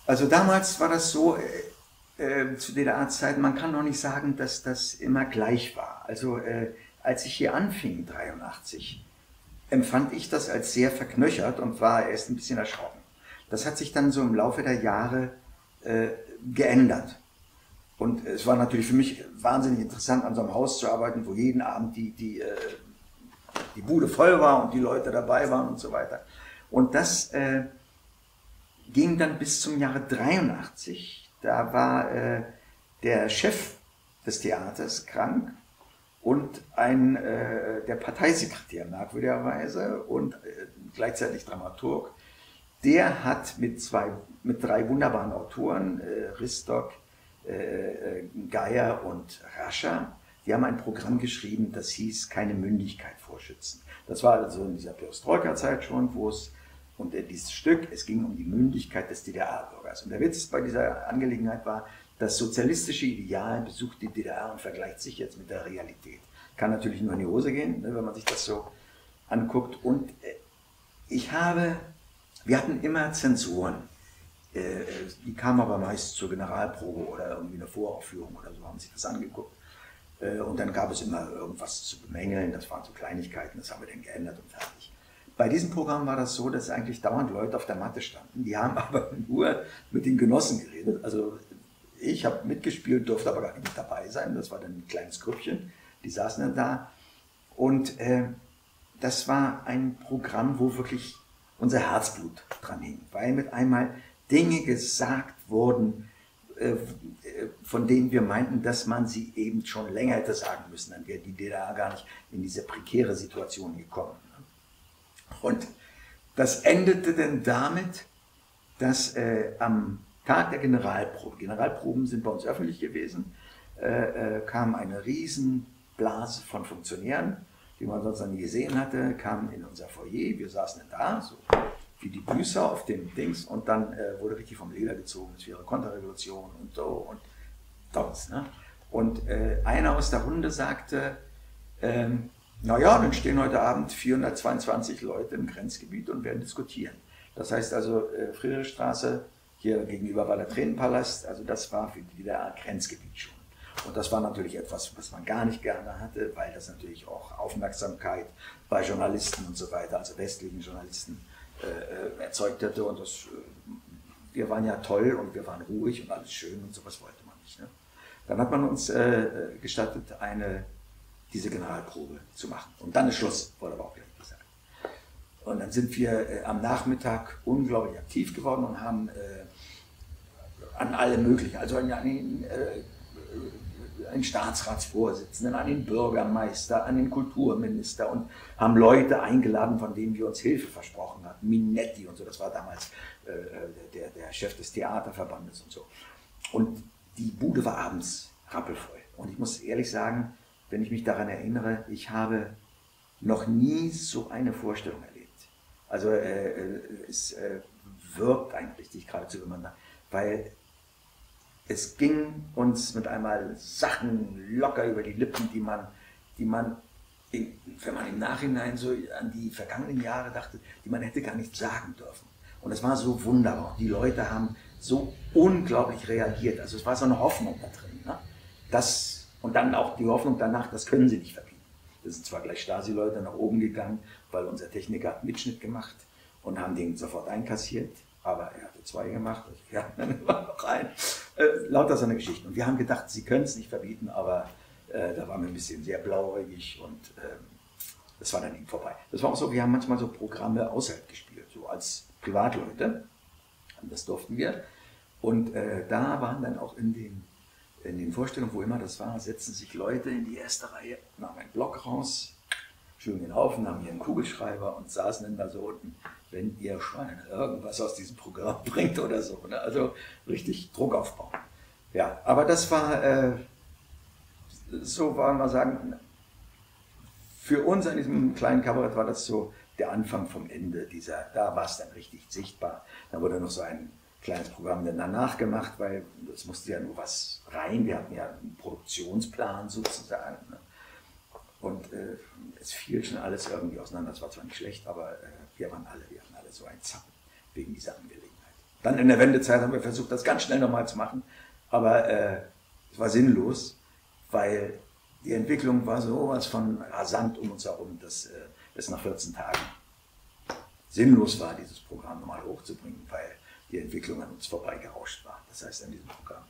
Also damals war das so, zu DDR-Zeiten, man kann noch nicht sagen, dass das immer gleich war. Also als ich hier anfing, 83, empfand ich das als sehr verknöchert und war erst ein bisschen erschrocken. Das hat sich dann so im Laufe der Jahre geändert. Und es war natürlich für mich wahnsinnig interessant, an so einem Haus zu arbeiten, wo jeden Abend die Bude voll war und die Leute dabei waren und so weiter. Und das ging dann bis zum Jahre 83. Da war der Chef des Theaters krank und der Parteisekretär merkwürdigerweise und gleichzeitig Dramaturg, der hat mit drei wunderbaren Autoren, Ristock, Geier und Rascher, die haben ein Programm geschrieben, das hieß Keine Mündigkeit vorschützen. Das war also in dieser Perestroika-Zeit schon, wo es, und dieses Stück, es ging um die Mündigkeit des DDR-Bürgers. Und der Witz bei dieser Angelegenheit war, das sozialistische Ideal besucht die DDR und vergleicht sich jetzt mit der Realität. Kann natürlich nur in die Hose gehen, wenn man sich das so anguckt. Und wir hatten immer Zensoren. Die kamen aber meist zur Generalprobe oder irgendwie eine Voraufführung oder so, haben sich das angeguckt. Und dann gab es immer irgendwas zu bemängeln, das waren so Kleinigkeiten, das haben wir dann geändert und fertig. Bei diesem Programm war das so, dass eigentlich dauernd Leute auf der Matte standen, die haben aber nur mit den Genossen geredet. Also ich habe mitgespielt, durfte aber gar nicht mit dabei sein, das war dann ein kleines Grüppchen, die saßen dann da. Und das war ein Programm, wo wirklich unser Herzblut dran hing, weil mit einmal Dinge gesagt wurden, von denen wir meinten, dass man sie eben schon länger hätte sagen müssen, dann wäre die DDR gar nicht in diese prekäre Situation gekommen. Und das endete dann damit, dass am Tag der Generalproben sind bei uns öffentlich gewesen, kam eine Riesenblase von Funktionären, die man sonst noch nie gesehen hatte, kamen in unser Foyer, wir saßen dann da, so wie die Büßer auf dem Dings, und dann wurde richtig vom Leder gezogen, es wäre Konterrevolution und so und das. Ne? Und einer aus der Runde sagte, naja, dann stehen heute Abend 422 Leute im Grenzgebiet und werden diskutieren. Das heißt also, Friedrichstraße, hier gegenüber war der Tränenpalast, also das war für die DDR Grenzgebiet schon. Und das war natürlich etwas, was man gar nicht gerne hatte, weil das natürlich auch Aufmerksamkeit bei Journalisten und so weiter, also westlichen Journalisten, erzeugt hätte. Und wir waren ja toll und wir waren ruhig und alles schön und sowas wollte man nicht. Ne? Dann hat man uns gestattet, diese Generalprobe zu machen. Und dann ist Schluss, wurde aber auch gleich gesagt. Und dann sind wir am Nachmittag unglaublich aktiv geworden und haben an alle möglichen, also an den Staatsratsvorsitzenden, an den Bürgermeister, an den Kulturminister und haben Leute eingeladen, von denen wir uns Hilfe versprochen hatten. Minetti und so, das war damals der Chef des Theaterverbandes und so. Und die Bude war abends rappelvoll. Und ich muss ehrlich sagen, wenn ich mich daran erinnere, ich habe noch nie so eine Vorstellung erlebt. Also es wirkt eigentlich richtig geradezu, wenn man da, weil es ging uns mit einmal Sachen locker über die Lippen, die man, wenn man im Nachhinein so an die vergangenen Jahre dachte, die man hätte gar nicht sagen dürfen. Und es war so wunderbar. Die Leute haben so unglaublich reagiert. Also es war so eine Hoffnung da drin. Ne? Und dann auch die Hoffnung danach, das können sie nicht verbieten. Da sind zwar gleich Stasi-Leute nach oben gegangen, weil unser Techniker hat Mitschnitt gemacht und haben den sofort einkassiert. Aber er hatte 2 gemacht, also wir hatten dann immer noch einen. Lauter so eine Geschichte. Und wir haben gedacht, sie können es nicht verbieten, aber da waren wir ein bisschen sehr blauäugig und das war dann eben vorbei. Das war auch so, wir haben manchmal so Programme außerhalb gespielt, so als Privatleute. Und das durften wir. Und da waren dann auch in den Vorstellungen, wo immer das war, setzen sich Leute in die erste Reihe, nahmen einen Block raus, schlugen ihn auf, nahmen ihren Kugelschreiber und saßen dann da so unten. Wenn ihr Schweine irgendwas aus diesem Programm bringt oder so. Ne? Also richtig Druck aufbauen. Ja, aber das war, so wollen wir sagen, für uns an diesem kleinen Kabarett war das so der Anfang vom Ende da war es dann richtig sichtbar. Da wurde noch so ein kleines Programm dann danach gemacht, weil es musste ja nur was rein. Wir hatten ja einen Produktionsplan sozusagen. Ne? Und es fiel schon alles irgendwie auseinander. Das war zwar nicht schlecht, aber wir hatten alle so ein Zappen wegen dieser Angelegenheit. Dann in der Wendezeit haben wir versucht, das ganz schnell nochmal zu machen, aber es war sinnlos, weil die Entwicklung war sowas von rasant um uns herum, dass es nach 14 Tagen sinnlos war, dieses Programm nochmal hochzubringen, weil die Entwicklung an uns vorbeigerauscht war. Das heißt, an diesem Programm.